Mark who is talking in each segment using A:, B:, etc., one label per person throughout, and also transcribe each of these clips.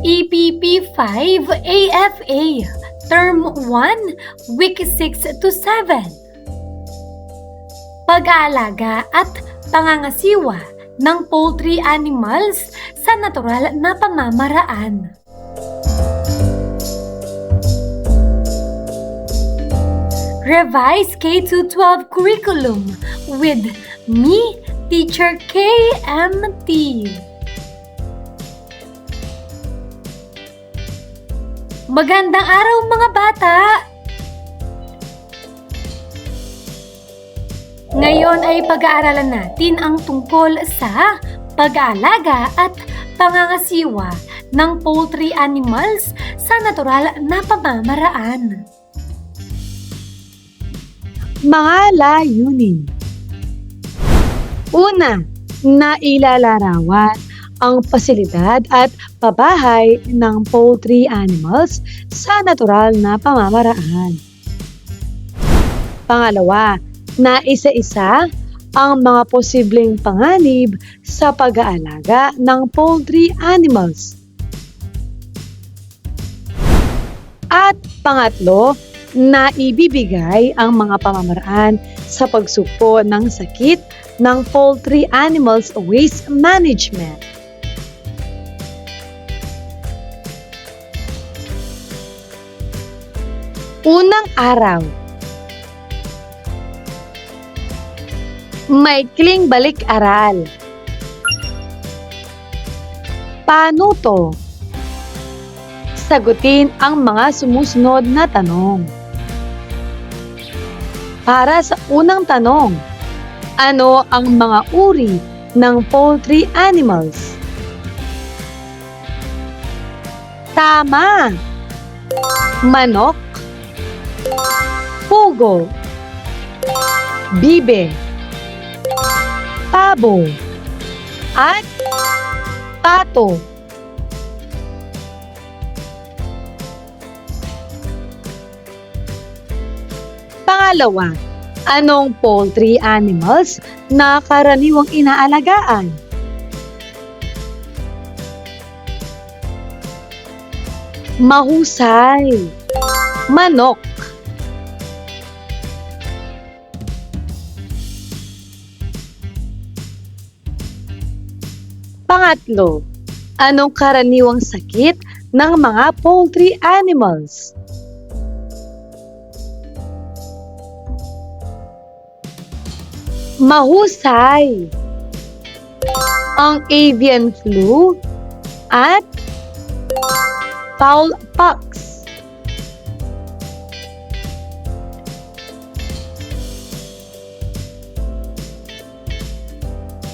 A: EPP 5 AFA Term 1 Week 6 to 7 Pag-aalaga at pangangasiwa ng poultry animals sa natural na pamamaraan. Revise K-12 curriculum with me, Teacher KMT. Magandang araw mga bata! Ngayon ay pag-aaralan natin ang tungkol sa pag-aalaga at pangangasiwa ng poultry animals sa natural na pamamaraan.
B: Mga layunin. Una, nailalarawan ang pasilidad at pabahay ng poultry animals sa natural na pamamaraan. Pangalawa, naisa-isa ang mga posibleng panganib sa pag-aalaga ng poultry animals. At pangatlo, naibibigay ang mga pamamaraan sa pagsugpo ng sakit ng poultry animals waste management. Unang araw. Maikling balik-aral. Paano to? Sagutin ang mga sumusunod na tanong. Para sa unang tanong, ano ang mga uri ng poultry animals? Tama! Manok, pugo, bibe, pabo, at pato. Pangalawa, anong poultry animals na karaniwang inaalagaan? Mahusay! Manok. Pangatlo, anong karaniwang sakit ng mga poultry animals? Mahusay! Ang avian flu at fowlpox.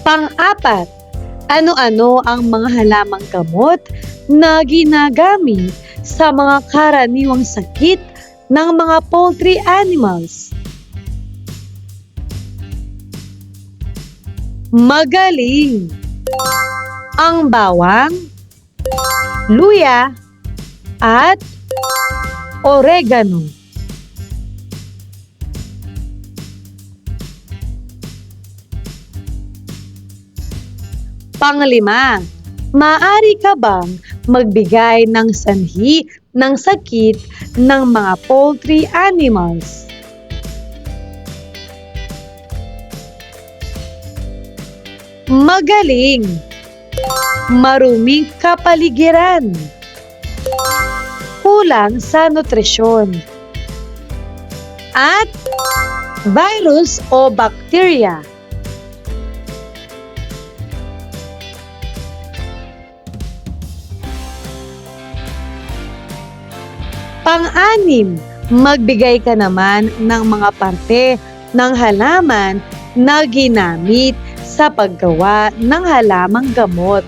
B: Pang-apat, ano-ano ang mga halamang gamot na ginagamit sa mga karaniwang sakit ng mga poultry animals? Magaling! Ang bawang, luya, at oregano. Panglima, maaari ka bang magbigay ng sanhi ng sakit ng mga poultry animals? Magaling! Maruming kapaligiran. Kulang sa nutrisyon. At virus o bacteria. Pang-anim, magbigay ka naman ng mga parte ng halaman na ginamit sa paggawa ng halamang gamot.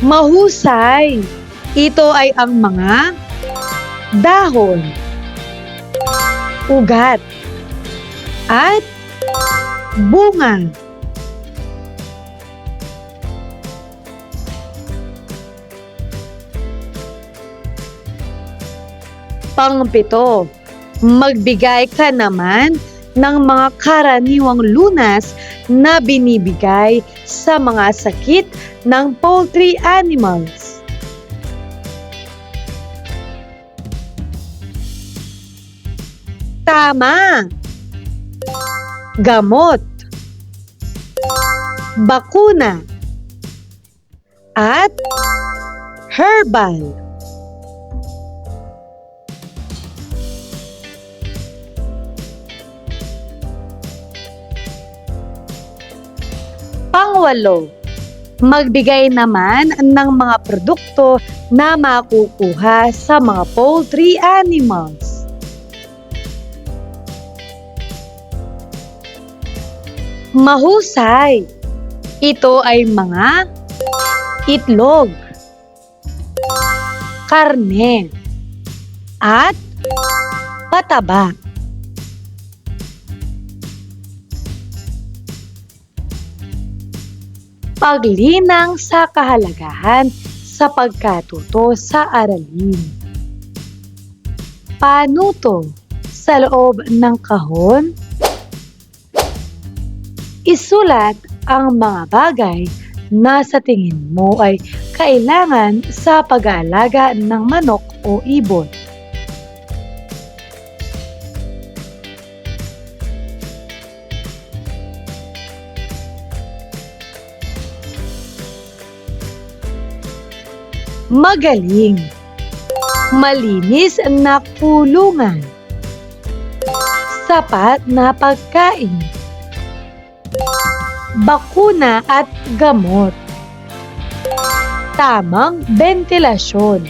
B: Mahusay! Ito ay ang mga dahon, ugat, at bunga. Pang-pito, Magbigay ka naman ng mga karaniwang lunas na binibigay sa mga sakit ng poultry animals. Tama! Gamot, bakuna, at herbal. Pangwalo, magbigay naman ng mga produkto na makukuha sa mga poultry animals. Mahusay! Ito ay mga itlog, karne, at pataba. Paglinang sa kahalagahan sa pagkatuto sa aralin. Panuto sa loob ng kahon. Isulat ang mga bagay na sa tingin mo ay kailangan sa pag-aalaga ng manok o ibon. Magaling. Malinis na kulungan. Sapat na pagkain. Bakuna at gamot. Tamang bentilasyon.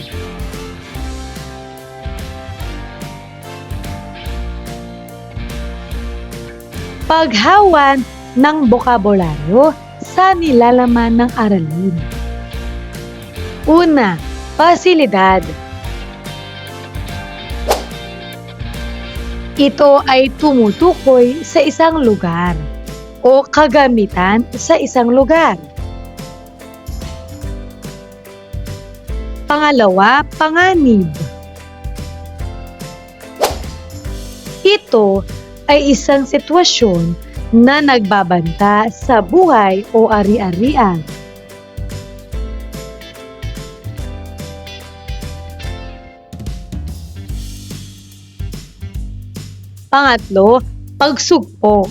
B: Paghawan ng bokabularyo sa nilalaman ng aralin. Una, pasilidad. Ito ay tumutukoy sa isang lugar o kagamitan sa isang lugar. Pangalawa, panganib. Ito ay isang sitwasyon na nagbabanta sa buhay o ari-arian. Pangatlo, pagsugpo.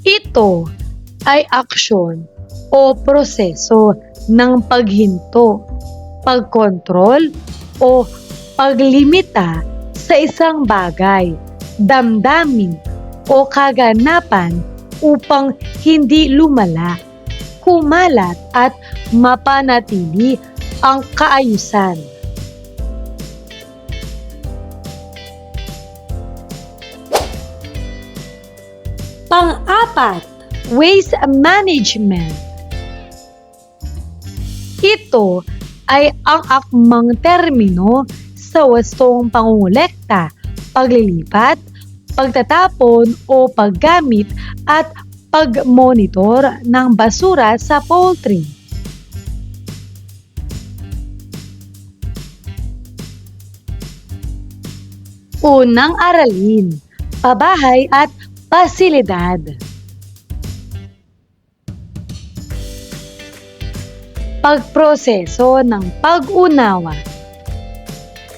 B: Ito ay aksyon o proseso ng paghinto, pagkontrol o paglimita sa isang bagay, damdamin o kaganapan upang hindi lumala, kumalat at mapanatili ang kaayusan. Pang-apat, waste management. Ito ay ang akmang termino sa wastong pangungulekta, paglilipat, pagtatapon o paggamit at pagmonitor ng basura sa poultry. Unang aralin, pabahay at pasilidad. Pagproseso ng pag-unawa.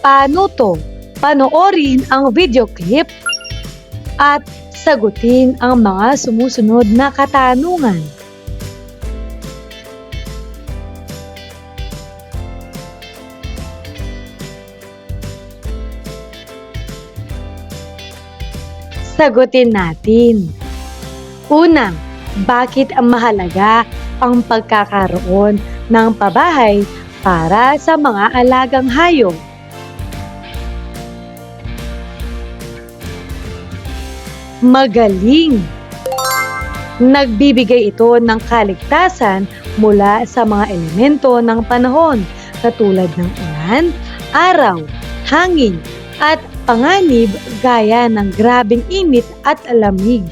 B: Panuto, panoorin ang video clip at sagutin ang mga sumusunod na katanungan. Sagutin natin. Una, bakit mahalaga ang pagkakaroon ng pabahay para sa mga alagang hayop? Magaling! Nagbibigay ito ng kaligtasan mula sa mga elemento ng panahon katulad ng ulan, araw, hangin, at panganib gaya ng grabeng init at lamig.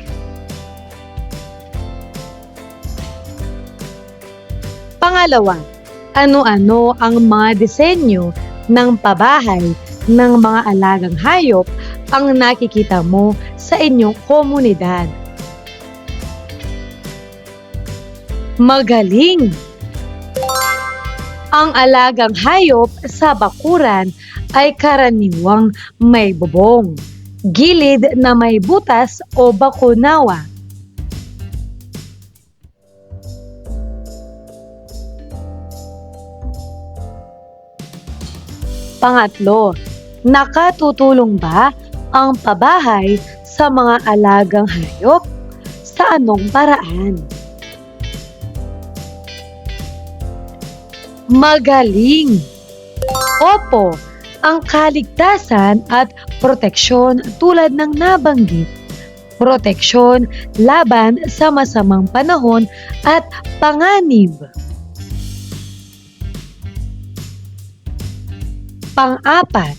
B: Pangalawa, ano-ano ang mga disenyo ng pabahay ng mga alagang hayop ang nakikita mo sa inyong komunidad? Magaling! Ang alagang hayop sa bakuran ay karaniwang may bubong, gilid na may butas o bakunawa. Pangatlo, nakatutulong ba ang pabahay sa mga alagang hayop? Sa anong paraan? Magaling! Opo, ang kaligtasan at proteksyon tulad ng nabanggit. Proteksyon laban sa masamang panahon at panganib. Pang-apat,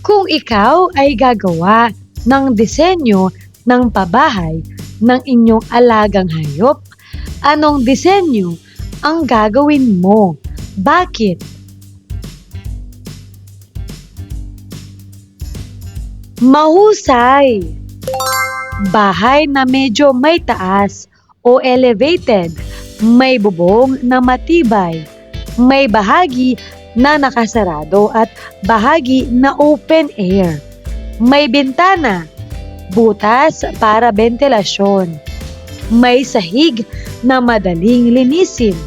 B: kung ikaw ay gagawa ng disenyo ng pabahay ng inyong alagang hayop, anong disenyo ang gagawin mo? Bakit? Mahusay! Bahay na medyo may taas o elevated, may bubong na matibay, may bahagi na nakasarado at bahagi na open air. May bintana, butas para ventilasyon, may sahig na madaling linisin,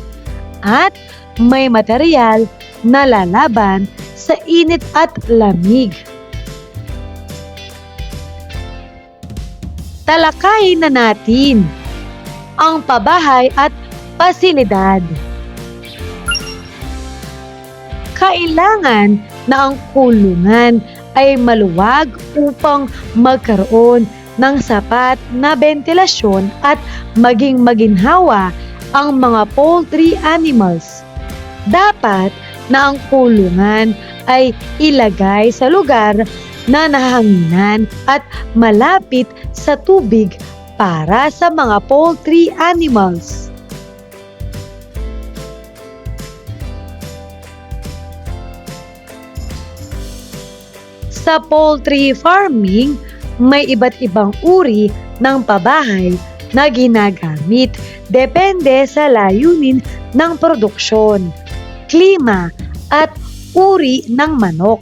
B: at may material na lalaban sa init at lamig. Talakayin na natin ang pabahay at pasilidad. Kailangan na ang kulungan ay maluwag upang magkaroon ng sapat na ventilasyon at maging maginhawa ang mga poultry animals. Dapat na ang kulungan ay ilagay sa lugar na nahanginan at malapit sa tubig para sa mga poultry animals. Sa poultry farming, may iba't ibang uri ng pabahay na ginagamit depende sa layunin ng produksyon, klima at uri ng manok.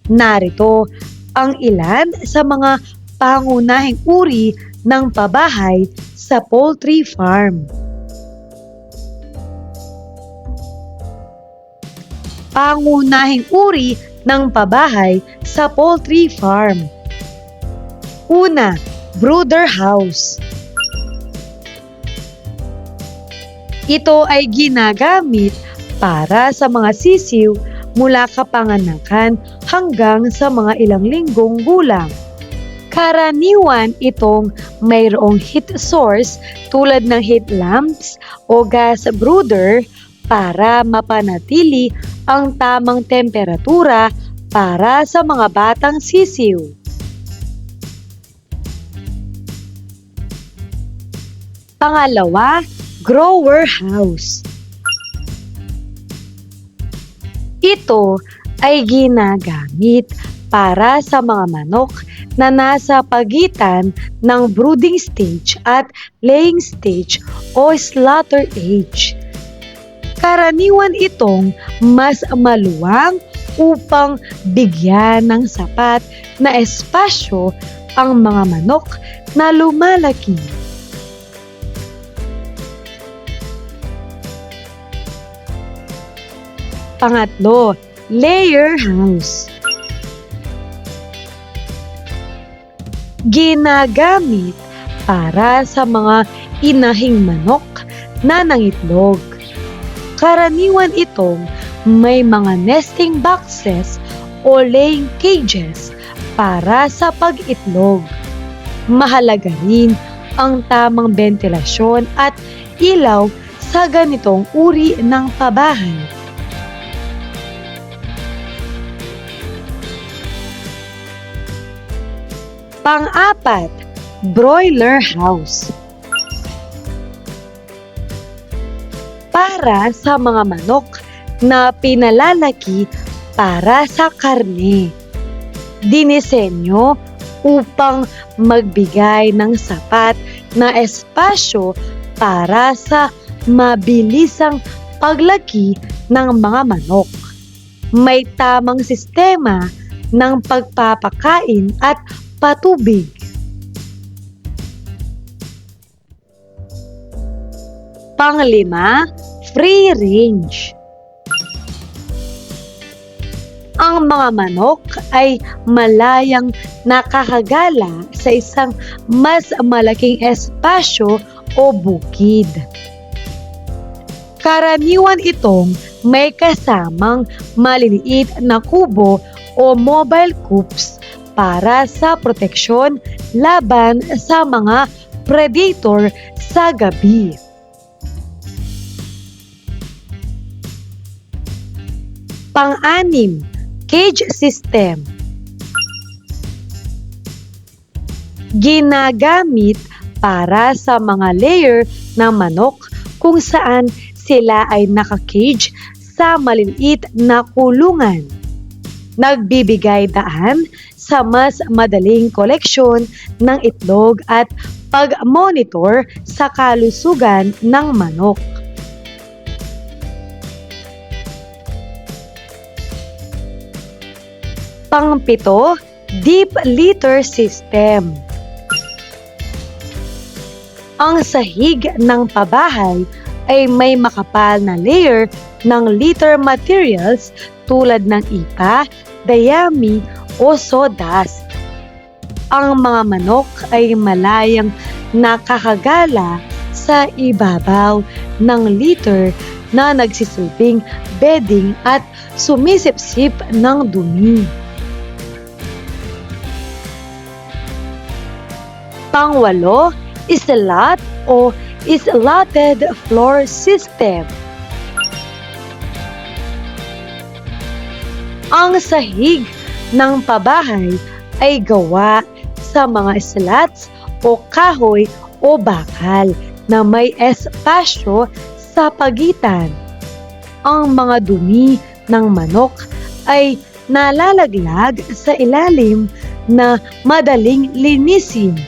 B: Narito ang ilan sa mga pangunahing uri ng pabahay sa poultry farm. Pangunahing uri ng pabahay sa poultry farm. Una, brooder house. Ito ay ginagamit para sa mga sisiw mula kapanganakan hanggang sa mga ilang linggong gulang. Karaniwan itong mayroong heat source tulad ng heat lamps o gas brooder para mapanatili ang tamang temperatura para sa mga batang sisiw. Pangalawa, grower house. Ito ay ginagamit para sa mga manok na nasa pagitan ng brooding stage at laying stage o slaughter age. Karaniwan itong mas maluwang upang bigyan ng sapat na espasyo ang mga manok na lumalaki. Pangatlo, layer house. Ginagamit para sa mga inahing manok na nangitlog. Karaniwan itong may mga nesting boxes o laying cages para sa pag-itlog. Mahalaga rin ang tamang ventilasyon at ilaw sa ganitong uri ng pabahay. Pang-apat, broiler house. Para sa mga manok na pinalalaki para sa karne. Dinisenyo upang magbigay ng sapat na espasyo para sa mabilisang paglaki ng mga manok. May tamang sistema ng pagpapakain at patubig. Panglima, free range. Ang mga manok ay malayang nakakagala sa isang mas malaking espasyo o bukid. Karaniwan itong may kasamang maliliit na kubo o mobile coops para sa proteksyon laban sa mga predator sa gabi. Pang-anim, cage system. Ginagamit para sa mga layer ng manok kung saan sila ay naka-cage sa maliliit na kulungan. Nagbibigay daan sa mas madaling koleksyon ng itlog at pag-monitor sa kalusugan ng manok. Pang-pito, deep litter system. Ang sahig ng pabahay ay may makapal na layer ng litter materials tulad ng ipa, dayami o sawdust. Ang mga manok ay malayang nakakagala sa ibabaw ng litter na nagsisilbing bedding at sumisipsip ng dumi. Pang-walo, slot o slotted floor system. Ang sahig ng pabahay ay gawa sa mga slats o kahoy o bakal na may espasyo sa pagitan. Ang mga dumi ng manok ay nalalaglag sa ilalim na madaling linisin.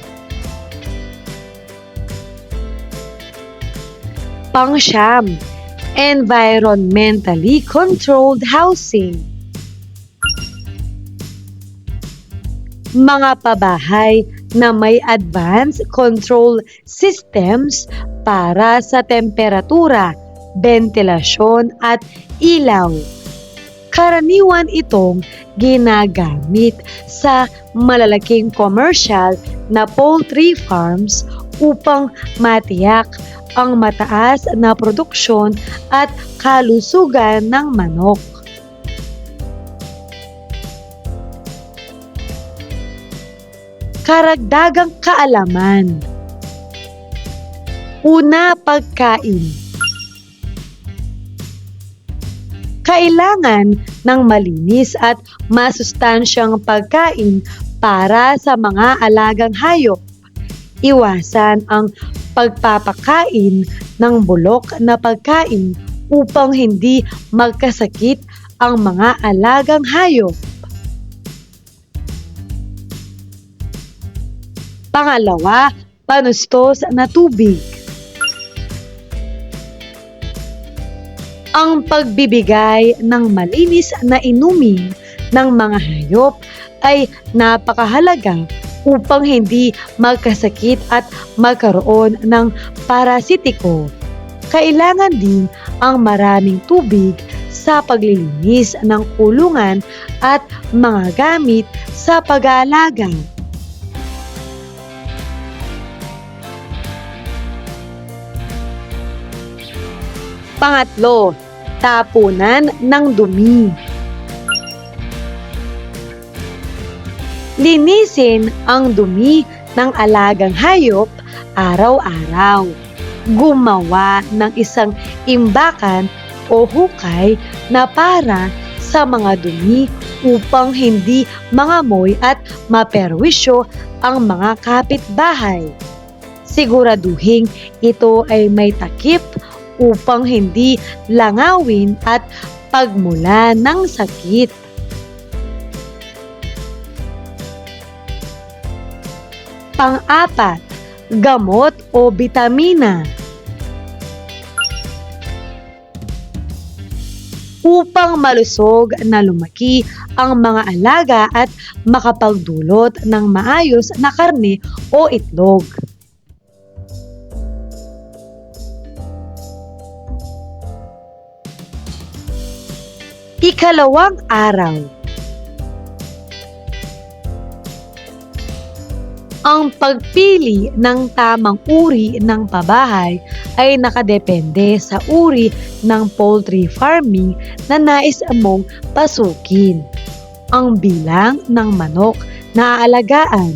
B: Pang-siyam, environmentally controlled housing. Mga pabahay na may advanced control systems para sa temperatura, ventilasyon at ilaw. Karaniwan itong ginagamit sa malalaking commercial na poultry farms upang matiyak ang mataas na produksyon at kalusugan ng manok. Karagdagang kaalaman. Una, pagkain. Kailangan ng malinis at masustansyang pagkain para sa mga alagang hayop. Iwasan ang pagpapakain ng bulok na pagkain upang hindi magkasakit ang mga alagang hayop. Pangalawa, panustos na tubig. Ang pagbibigay ng malinis na inumin ng mga hayop ay napakahalaga upang hindi magkasakit at magkaroon ng parasitiko. Kailangan din ang maraming tubig sa paglilinis ng kulungan at mga gamit sa pag-aalaga. Pangatlo, tapunan ng dumi. Linisin ang dumi ng alagang hayop araw-araw. Gumawa ng isang imbakan o hukay na para sa mga dumi upang hindi mangamoy at maperwisyo ang mga kapitbahay. Siguraduhin ito ay may takip upang hindi langawin at pagmula ng sakit. Pang-apat, gamot o bitamina. Upang malusog na lumaki ang mga alaga at makapagdulot ng maayos na karne o itlog. Ikalawang araw. Ang pagpili ng tamang uri ng pabahay ay nakadepende sa uri ng poultry farming na nais mong pasukin, ang bilang ng manok na aalagaan,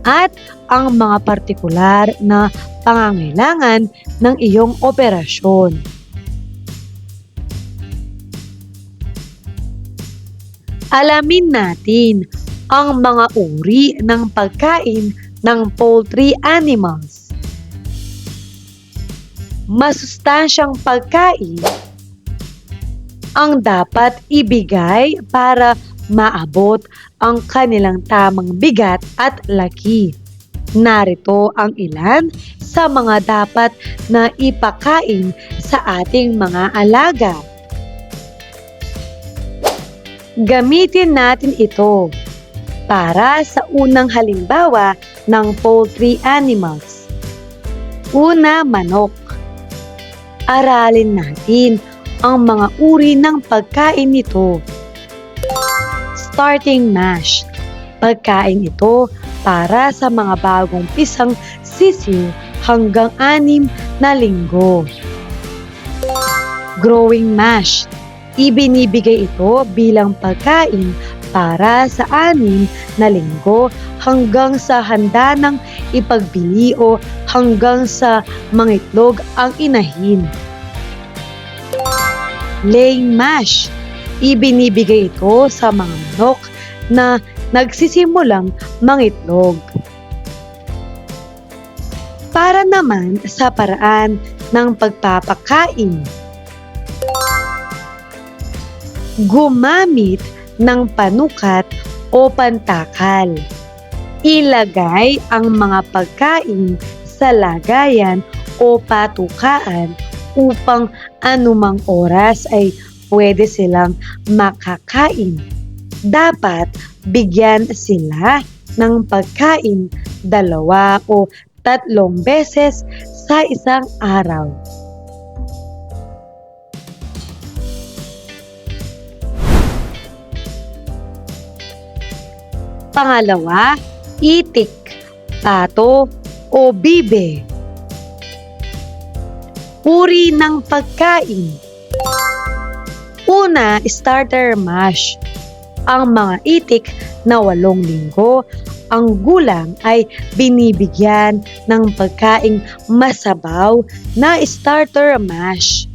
B: at ang mga partikular na pangangailangan ng iyong operasyon. Alamin natin ang mga uri ng pagkain ng poultry animals. Masustansyang pagkain ang dapat ibigay para maabot ang kanilang tamang bigat at laki. Narito ang ilan sa mga dapat na ipakain sa ating mga alaga. Gamitin natin ito para sa unang halimbawa ng poultry animals. Una, manok. Aralin natin ang mga uri ng pagkain nito. Starting mash. Pagkain ito para sa mga bagong pisang sisiw hanggang 6 na linggo. Growing mash. Ibinibigay ito bilang pagkain para sa 6 na linggo hanggang sa handa ng ipagbili o hanggang sa mangitlog ang inahin. Laying mash. Ibinibigay ito sa mga manok na nagsisimulang mangitlog. Para naman sa paraan ng pagpapakain. Gumamit ng panukat o pantakal. Ilagay ang mga pagkain sa lagayan o patukaan upang anumang oras ay pwede silang makakain. Dapat bigyan sila ng pagkain 2 o 3 beses sa isang araw. Pangalawa, itik, pato o bibe. Uri ng pagkain. Una, starter mash. Ang mga itik na 8 linggo, ang gulang ay binibigyan ng pagkaing masabaw na starter mash.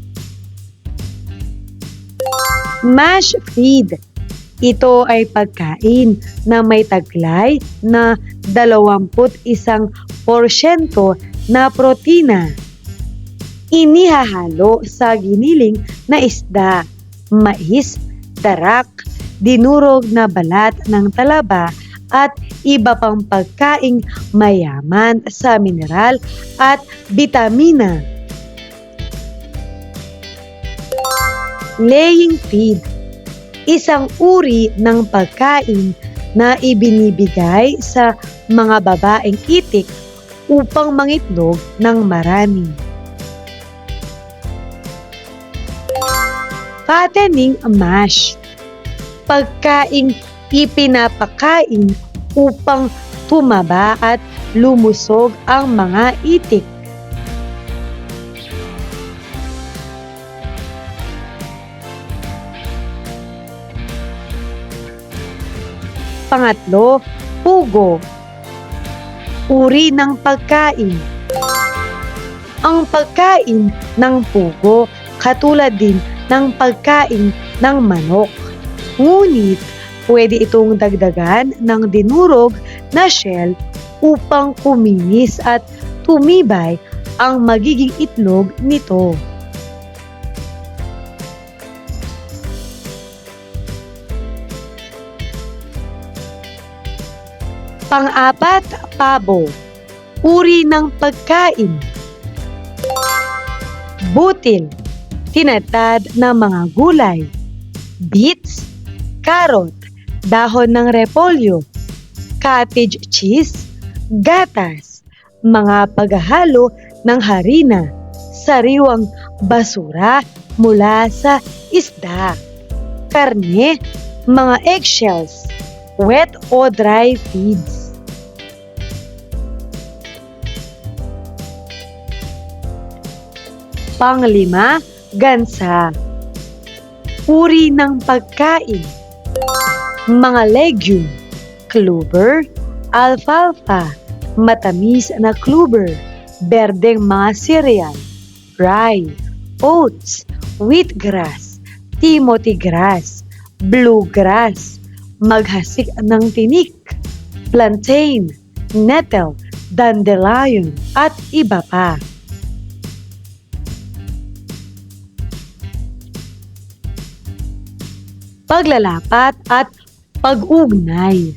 B: Mash feed. Ito ay pagkain na may taglay na 21% na protina. Inihahalo sa giniling na isda, mais, darak, dinurog na balat ng talaba at iba pang pagkaing mayaman sa mineral at bitamina. Laying feed. Isang uri ng pagkain na ibinibigay sa mga babaeng itik upang mangitlog ng marami. Fattening mash. Pagkaing ipinapakain upang tumaba at lumusog ang mga itik. Pangatlo, pugo. Uri ng pagkain. Ang pagkain ng pugo katulad din ng pagkain ng manok. Ngunit pwede itong dagdagan ng dinurog na shell upang kuminis at tumibay ang magiging itlog nito. Pang-apat, pabo. Uri ng pagkain. Butil. Tinatad na mga gulay. Beets, carrot, dahon ng repolyo, cottage cheese, gatas, mga paghahalo ng harina, sariwang basura mula sa isda, karne, mga eggshells, wet o dry feeds. Panglima, gansa. Uri ng pagkain. Mga legume, clover, alfalfa, matamis na clover, berdeng mga cereal, rye, oats, wheatgrass, timothy grass, bluegrass, maghasik ng tinik, plantain, nettle, dandelion, at iba pa. Paglalapat at pag-ugnay.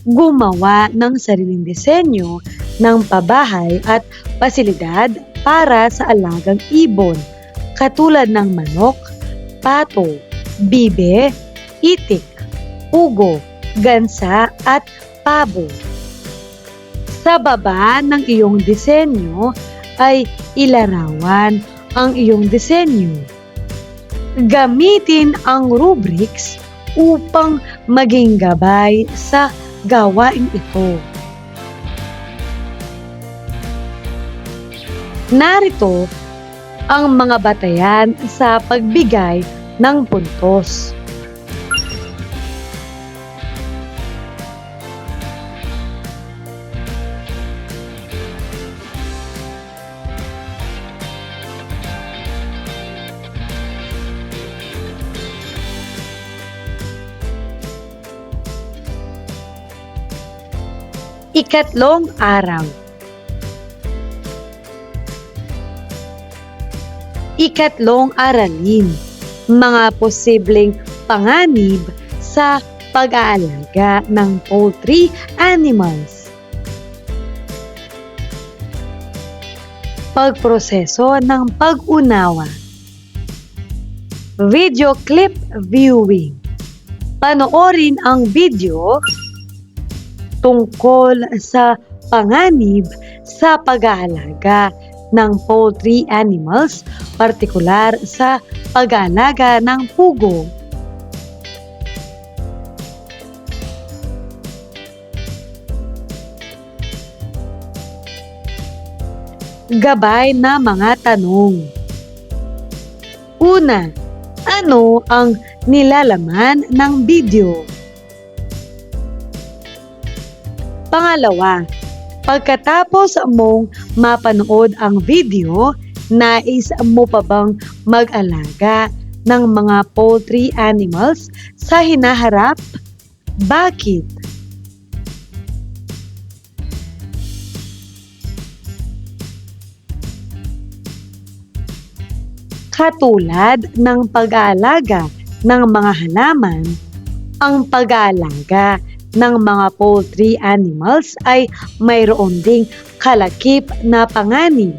B: Gumawa ng sariling disenyo ng pabahay at pasilidad para sa alagang ibon, katulad ng manok, pato, bibe, itik, ugo, gansa at pabo. Sa baba ng iyong disenyo ay ilarawan ang iyong disenyo. Gamitin ang rubrics upang maging gabay sa gawain ito. Narito ang mga batayan sa pagbigay ng puntos. Ikatlong araw. Ikatlong aralin. Mga posibleng panganib sa pag-aalaga ng poultry animals. Pagproseso ng pag-unawa. Video clip viewing. Panoorin ang video tungkol sa panganib sa pag-aalaga ng poultry animals, partikular sa pag-aalaga ng pugo. Gabay na mga tanong. Una, ano ang nilalaman ng video? Pangalawa, pagkatapos mong mapanood ang video, nais mo pa bang mag-alaga ng mga poultry animals sa hinaharap? Bakit? Katulad ng pag-aalaga ng mga halaman, ang pag-aalaga ng mga poultry animals ay mayroon ding kalakip na panganib.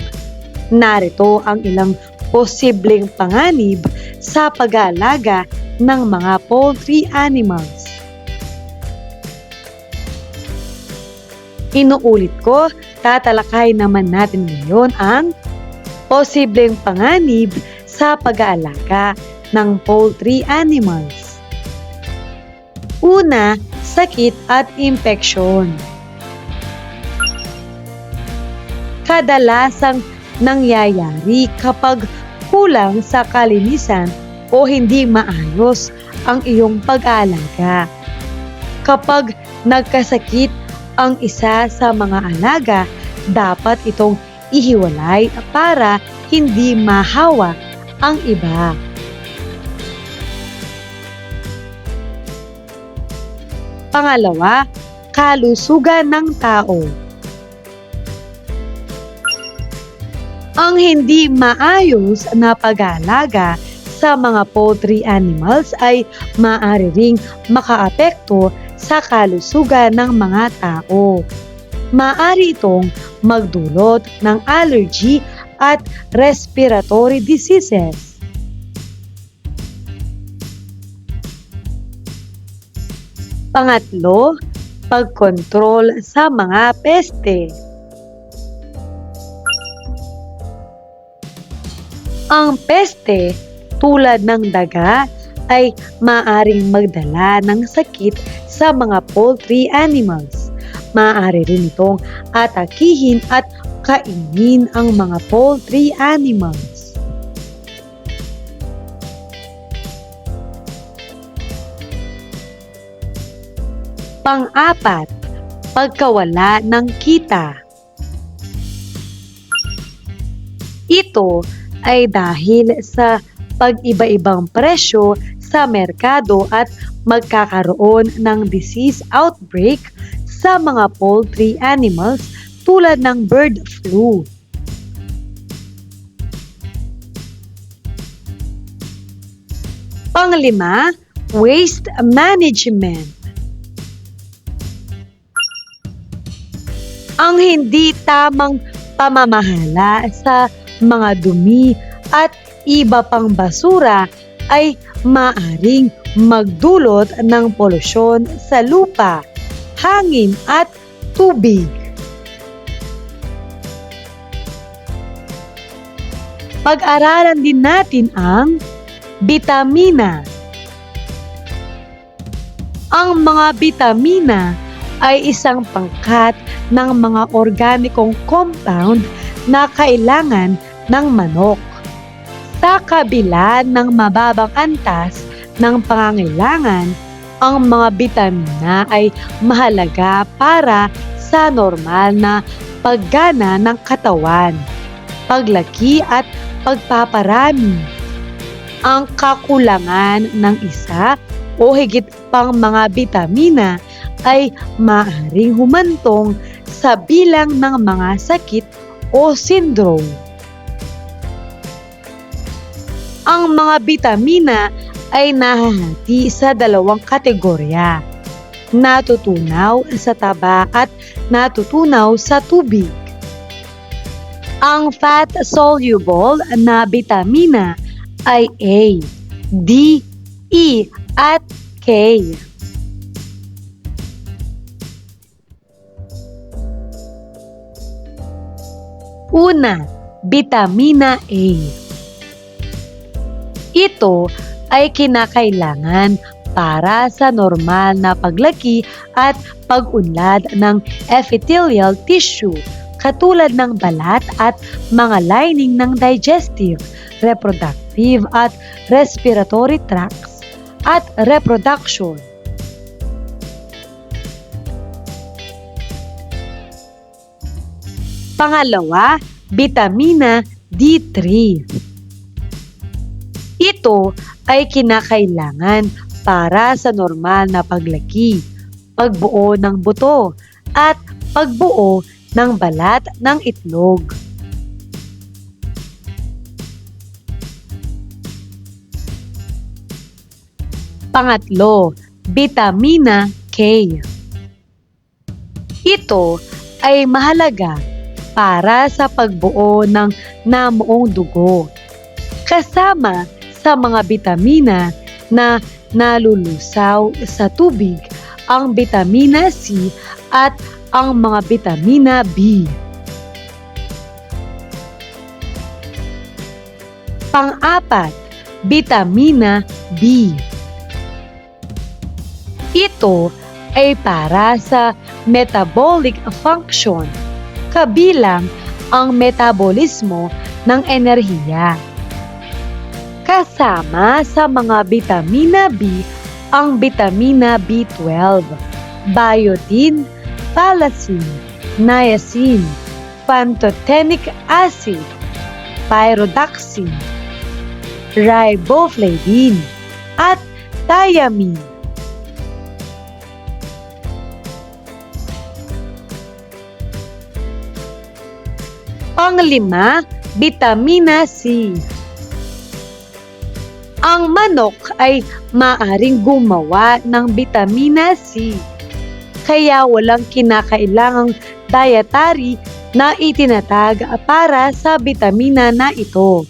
B: Narito ang ilang posibleng panganib sa pag-aalaga ng mga poultry animals. Inuulit ko, tatalakay naman natin ngayon ang posibleng panganib sa pag-aalaga ng poultry animals. Una, sakit at impeksyon. Kadalasang nangyayari kapag kulang sa kalinisan o hindi maayos ang iyong pag-aalaga. Kapag nagkasakit ang isa sa mga alaga, dapat itong ihiwalay para hindi mahawak ang iba. Pangalawa, kalusugan ng tao. Ang hindi maayos na pag-aalaga sa mga poultry animals ay maaari ring makaapekto sa kalusugan ng mga tao. Maaari itong magdulot ng allergy at respiratory diseases. Pangatlo, pagkontrol sa mga peste. Ang peste, tulad ng daga, ay maaaring magdala ng sakit sa mga poultry animals. Maaari rin itong atakihin at kainin ang mga poultry animals. Pang-apat, pagkawala ng kita. Ito ay dahil sa pag-iba-ibang presyo sa merkado at magkakaroon ng disease outbreak sa mga poultry animals tulad ng bird flu. Panglima, waste management. Ang hindi tamang pamamahala sa mga dumi at iba pang basura ay maaring magdulot ng polusyon sa lupa, hangin at tubig. Pag-aralan din natin ang bitamina. Ang mga bitamina ay isang pangkat ng mga organikong compound na kailangan ng manok. Sa kabila ng mababang antas ng pangangailangan, ang mga bitamina ay mahalaga para sa normal na paggana ng katawan, paglaki at pagpaparami. Ang kakulangan ng isa o higit pang mga bitamina ay maaaring humantong sa bilang ng mga sakit o syndrome. Ang mga bitamina ay nahahati sa dalawang kategorya: natutunaw sa taba at natutunaw sa tubig. Ang fat-soluble na bitamina ay A, D, E at K. Una, bitamina A. Ito ay kinakailangan para sa normal na paglaki at pag-unlad ng epithelial tissue katulad ng balat at mga lining ng digestive, reproductive at respiratory tracts at reproduction. Pangalawa, bitamina D3. Ito ay kinakailangan para sa normal na paglaki, pagbuo ng buto, at pagbuo ng balat ng itlog. Pangatlo, bitamina K. Ito ay mahalaga para sa pagbuo ng namuong dugo, kasama sa mga bitamina na nalulusaw sa tubig, ang bitamina C at ang mga bitamina B. Pang-apat, bitamina B. Ito ay para sa metabolic function, kabilang ang metabolismo ng enerhiya. Kasama sa mga bitamina B ang bitamina B12, biotin, palasin, niacin, pantothenic acid, pyridoxine, riboflavin, at thiamine. Panglima, bitamina C. Ang manok ay maaring gumawa ng bitamina C kaya walang kinakailangang dietary na itinatag para sa bitamina na ito.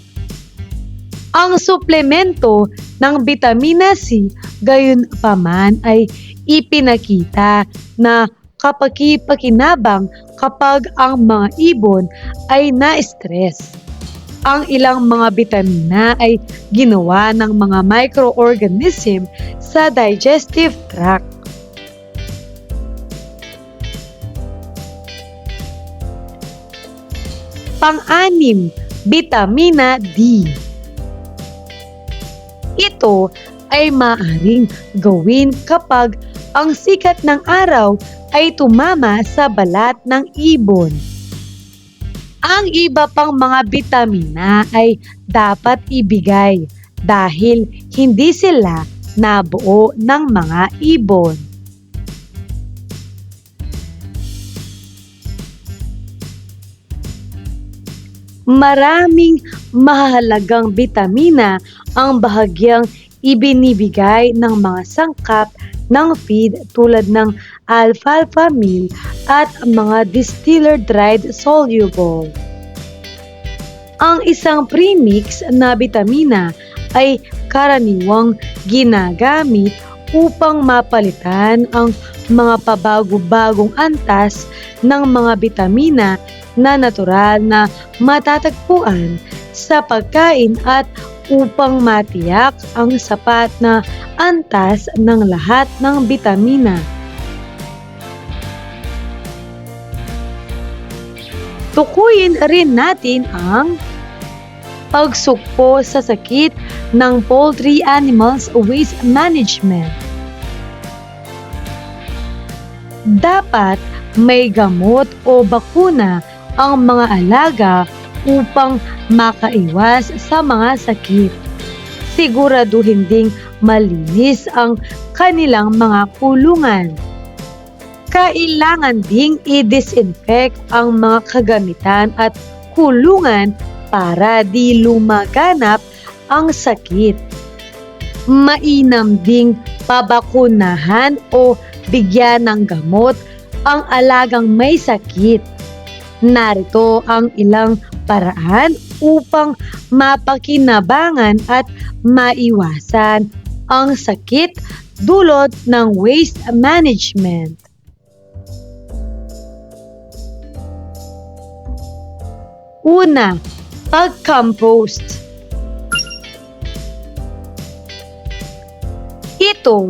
B: Ang suplemento ng bitamina C gayunpaman ay ipinakita na kapaki-pakinabang kapag ang mga ibon ay na-stress. Ang ilang mga bitamina ay ginawa ng mga microorganism sa digestive tract. Pang-anim, bitamina D. Ito ay maaaring gawin kapag ang sikat ng araw ay tumama sa balat ng ibon. Ang iba pang mga bitamina ay dapat ibigay dahil hindi sila nabuo ng mga ibon. Maraming mahalagang bitamina ang bahagyang ibinibigay ng mga sangkap ng feed tulad ng alfalfa meal at mga distiller dried soluble. Ang isang premix na bitamina ay karaniwang ginagamit upang mapalitan ang mga pabago-bagong antas ng mga bitamina na natural na matatagpuan sa pagkain at upang matiyak ang sapat na antas ng lahat ng bitamina. Tukuyin rin natin ang pagsukpo sa sakit ng poultry animals waste management. Dapat may gamot o bakuna ang mga alaga upang makaiwas sa mga sakit. Siguraduhin ding malinis ang kanilang mga kulungan. Kailangan ding i-disinfect ang mga kagamitan at kulungan para di lumaganap ang sakit. Mainam ding pabakunahan o bigyan ng gamot ang alagang may sakit. Narito ang ilang paraan upang mapakinabangan at maiwasan ang sakit dulot ng waste management. Una, pag-compost. Ito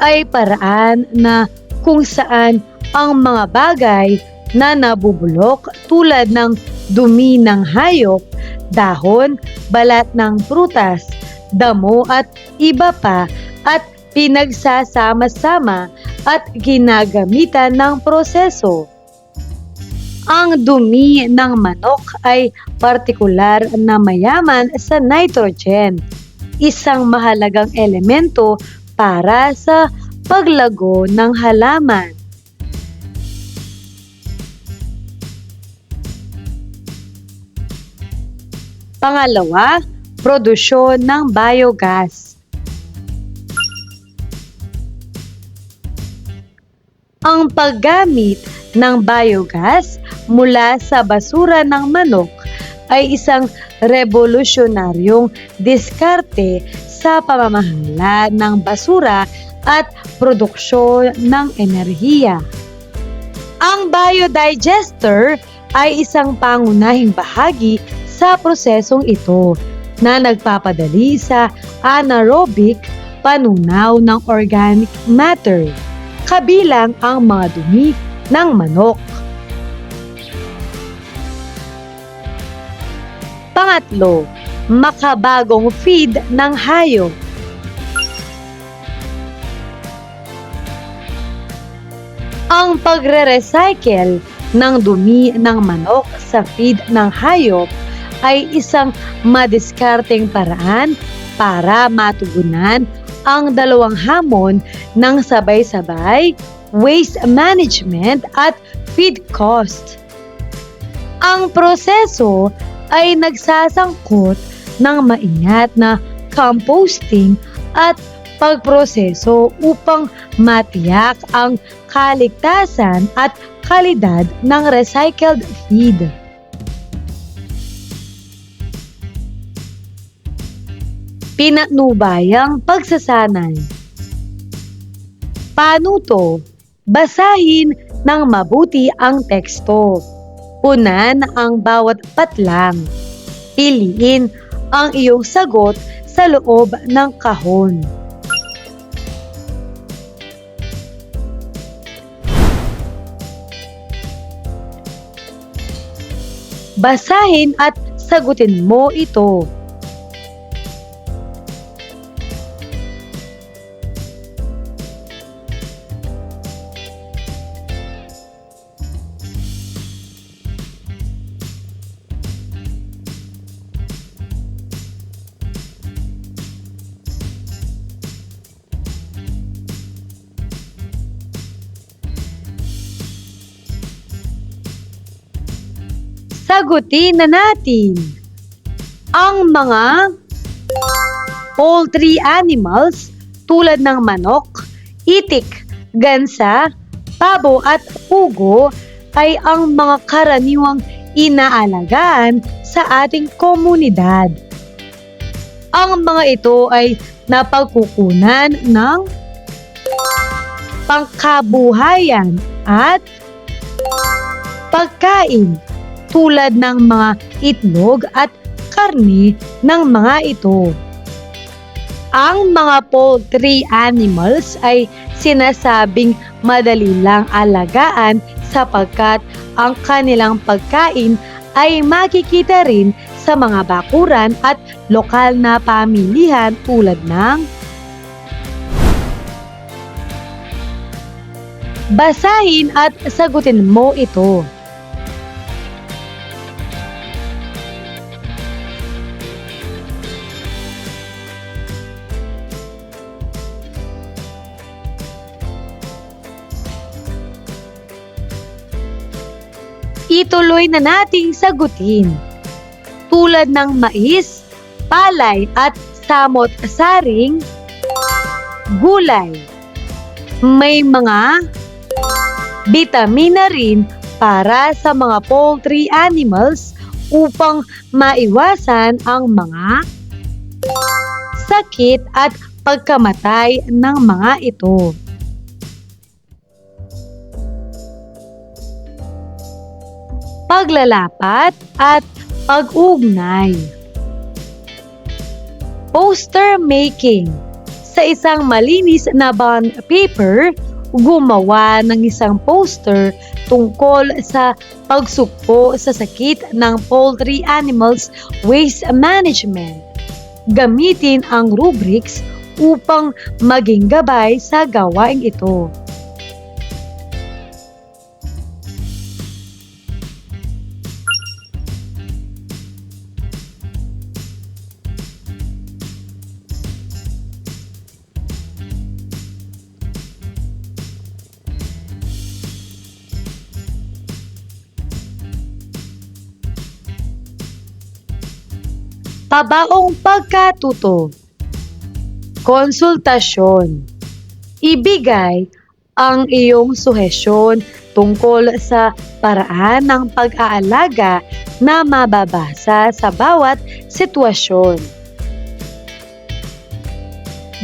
B: ay paraan na kung saan ang mga bagay na nabubulok tulad ng dumi ng hayop, dahon, balat ng prutas, damo at iba pa at pinagsasama-sama at ginagamitan ng proseso. Ang dumi ng manok ay partikular na mayaman sa nitrogen, isang mahalagang elemento para sa paglago ng halaman. Pangalawa, produsyon ng biogas. Ang paggamit ng biogas mula sa basura ng manok ay isang revolusyonaryong diskarte sa pamamahala ng basura at produksyon ng enerhiya. Ang biodigester ay isang pangunahing bahagi sa prosesong ito na nagpapadali sa anaerobic panunaw ng organic matter, kabilang ang mga dumi ng manok. Pangatlo, makabagong feed ng hayop. Ang pagre-recycle ng dumi ng manok sa feed ng hayop ay isang madiskarteng paraan para matugunan ang dalawang hamon ng sabay-sabay, waste management at feed cost. Ang proseso ay nagsasangkot ng maingat na composting at pagproseso upang matiyak ang kaligtasan at kalidad ng recycled feed. Pinatnubayang pagsasanay. Paano to? Basahin ng mabuti ang teksto. Punan ang bawat patlang. Piliin ang iyong sagot sa loob ng kahon. Basahin at sagutin mo ito. Sagutin na natin ang mga poultry animals tulad ng manok, itik, gansa, pabo at pugo ay ang mga karaniwang inaalagaan sa ating komunidad. Ang mga ito ay napagkukunan ng pangkabuhayan at pagkain tulad ng mga itlog at karne ng mga ito. Ang mga poultry animals ay sinasabing madali lang alagaan sapagkat ang kanilang pagkain ay makikita rin sa mga bakuran at lokal na pamilihan tulad ng basahin at sagutin mo ito. Ituloy na nating sagutin. Tulad ng mais, palay at samot-saring gulay. May mga bitamina rin para sa mga poultry animals upang maiwasan ang mga sakit at pagkamatay ng mga ito. Paglalapat at pag-ugnay. Poster making. Sa isang malinis na bond paper, gumawa ng isang poster tungkol sa pagsugpo sa sakit ng poultry animals waste management. Gamitin ang rubrics upang maging gabay sa gawaing ito. Pabaong pagkatuto. Konsultasyon. Ibigay ang iyong suhesyon tungkol sa paraan ng pag-aalaga na mababasa sa bawat sitwasyon.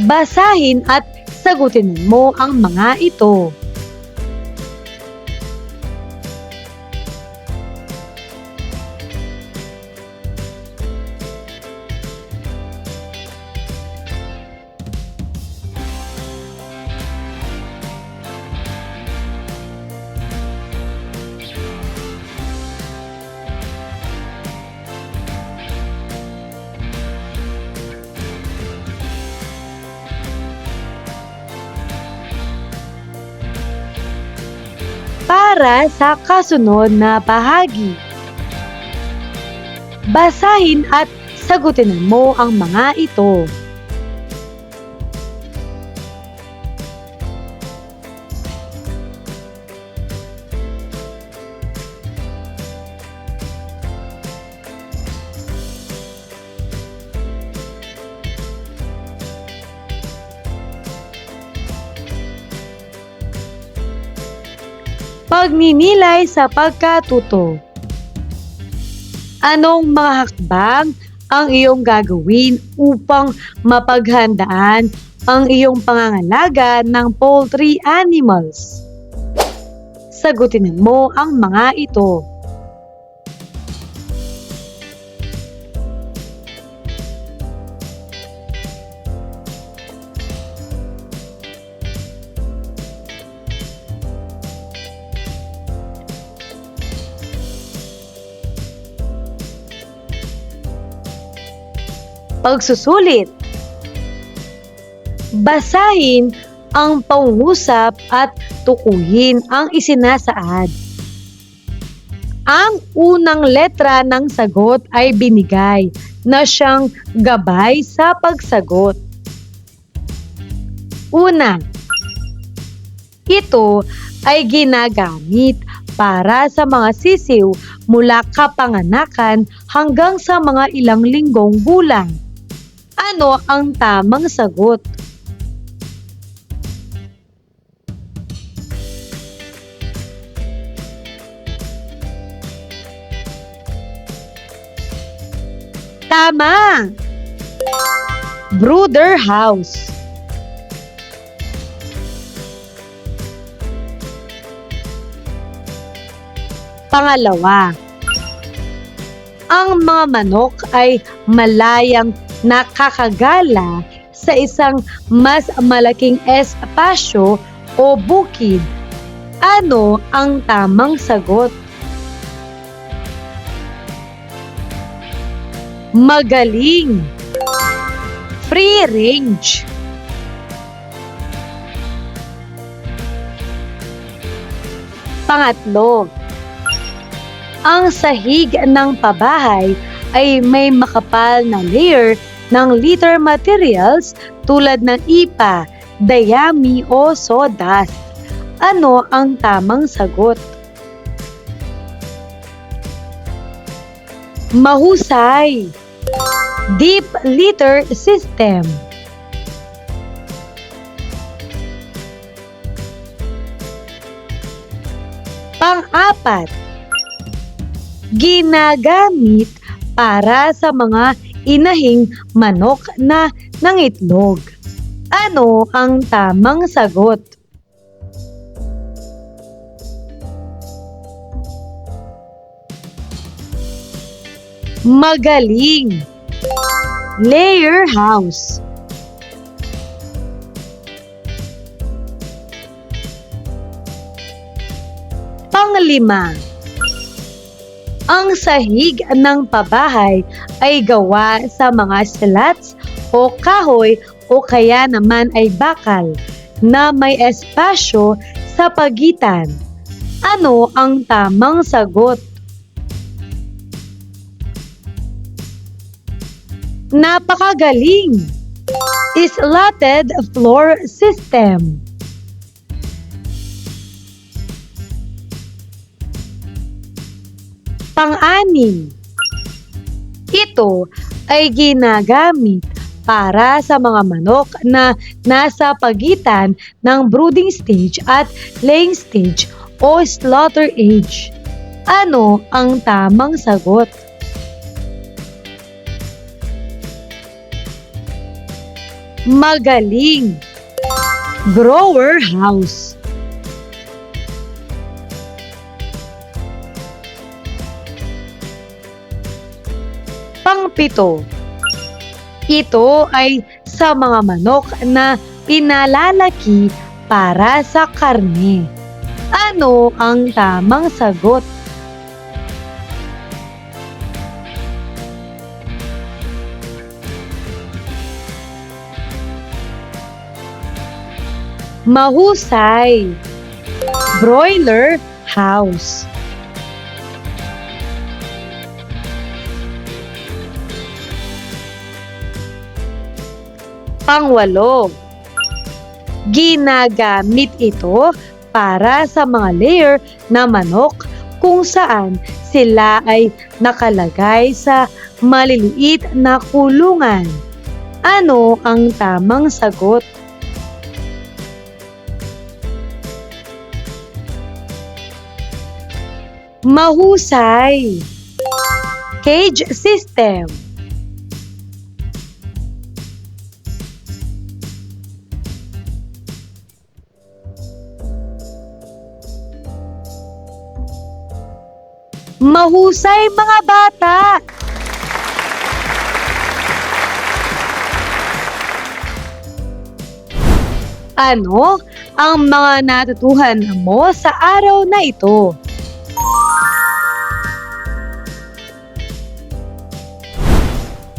B: Basahin at sagutin mo ang mga ito. Para sa kasunod na bahagi, basahin at sagutin mo ang mga ito. Pagninilay sa pagkatuto. Anong mga hakbang ang iyong gagawin upang mapaghandaan ang iyong pangangalaga ng poultry animals? Sagutin mo ang mga ito. Pagsusulit. Basahin ang pangungusap at tukuyin ang isinasaad. Ang unang letra ng sagot ay binigay na siyang gabay sa pagsagot. Una, ito ay ginagamit para sa mga sisiw mula kapanganakan hanggang sa mga ilang linggong gulang. Ano ang tamang sagot? Tama! Brooder house. Pangalawa, ang mga manok ay malayang nakakagala sa isang mas malaking espasyo o bukid. Ano ang tamang sagot? Magaling! Free range. Pangatlo, ang sahig ng pabahay ay may makapal na layer ng litter materials tulad ng ipa, dayami o sawdust. Ano ang tamang sagot? Mahusay! Deep litter system. Pang-apat, ginagamit para sa mga inahing manok na nangitlog. Ano ang tamang sagot? Magaling! Layer house. Panglima, ang sahig ng pabahay ay gawa sa mga slats o kahoy o kaya naman ay bakal na may espasyo sa pagitan. Ano ang tamang sagot? Napakagaling! Slatted floor system. Pang-anim, ito ay ginagamit para sa mga manok na nasa pagitan ng brooding stage at laying stage o slaughter age. Ano ang tamang sagot? Magaling! Grower house. Pang-pito, ito ay sa mga manok na pinalalaki para sa karne. Ano ang tamang sagot? Mahusay! Broiler house. Pangwalo, ginagamit ito para sa mga layer na manok kung saan sila ay nakalagay sa maliliit na kulungan. Ano ang tamang sagot? Mahusay. Cage system. Mahusay mga bata. Ano ang mga natutuhan mo sa araw na ito?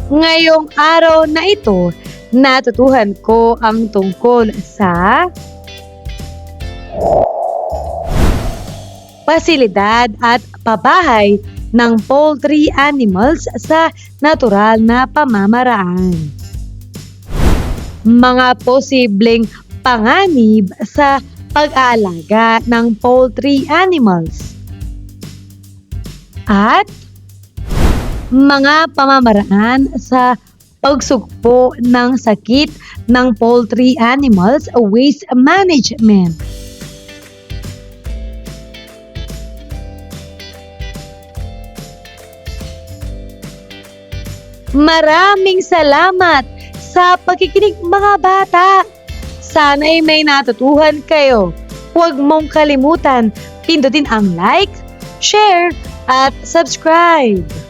B: Ngayong araw na ito, natutuhan ko ang tungkol sa pasilidad at pabahay ng poultry animals sa natural na pamamaraan. Mga posibleng panganib sa pag-aalaga ng poultry animals. At mga pamamaraan sa pagsugpo ng sakit ng poultry animals waste management. Maraming salamat sa pakikinig mga bata. Sana'y may natutuhan kayo. Huwag mong kalimutan, pindutin ang like, share, at subscribe.